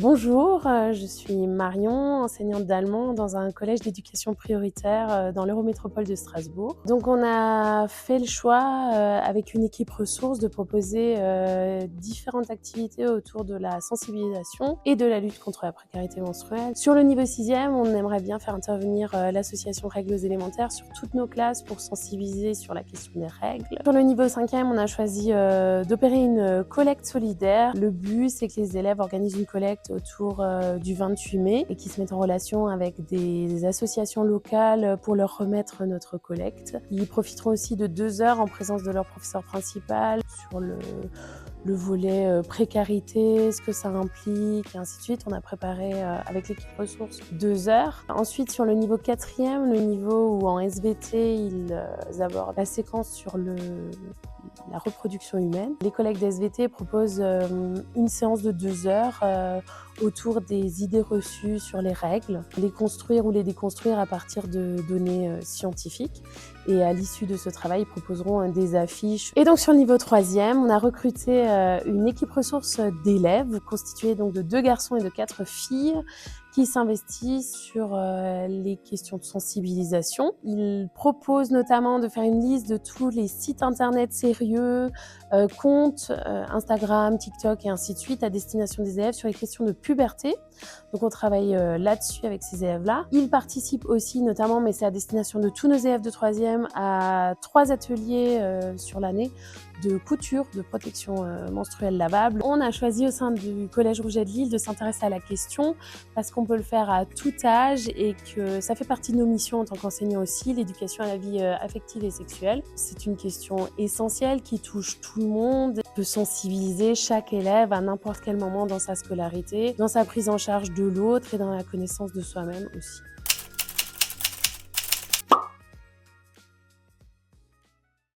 Bonjour, je suis Marion, enseignante d'allemand dans un collège d'éducation prioritaire dans l'Eurométropole de Strasbourg. Donc on a fait le choix avec une équipe ressources de proposer différentes activités autour de la sensibilisation et de la lutte contre la précarité menstruelle. Sur le niveau 6e, on aimerait bien faire intervenir l'association Règles élémentaires sur toutes nos classes pour sensibiliser sur la question des règles. Sur le niveau 5e, on a choisi d'opérer une collecte solidaire. Le but, c'est que les élèves organisent une collecte autour du 28 mai et qui se mettent en relation avec des associations locales pour leur remettre notre collecte. Ils profiteront aussi de 2 heures en présence de leur professeur principal sur le volet précarité, ce que ça implique, et ainsi de suite. On a préparé avec l'équipe ressources 2 heures. Ensuite, sur le niveau 4e, le niveau où en SVT, ils abordent la séquence sur la reproduction humaine. Les collègues d'SVT proposent une séance de 2 heures autour des idées reçues sur les règles, les construire ou les déconstruire à partir de données scientifiques. Et à l'issue de ce travail, ils proposeront des affiches. Et donc sur le niveau 3e, on a recruté une équipe ressources d'élèves constituée donc de 2 garçons et de 4 filles qui s'investissent sur les questions de sensibilisation. Ils proposent notamment de faire une liste de tous les sites internet sérieux, comptes Instagram, TikTok et ainsi de suite à destination des élèves sur les questions de puberté. Donc on travaille là-dessus avec ces élèves-là. Ils participent aussi notamment, mais c'est à destination de tous nos élèves de 3e, à 3 ateliers sur l'année de couture, de protection menstruelle lavable. On a choisi au sein du Collège Rouget de Lille de s'intéresser à la question parce qu'on peut le faire à tout âge et que ça fait partie de nos missions en tant qu'enseignants aussi, l'éducation à la vie affective et sexuelle. C'est une question essentielle qui touche tout le monde, peut sensibiliser chaque élève à n'importe quel moment dans sa scolarité, dans sa prise en charge de l'autre et dans la connaissance de soi-même aussi.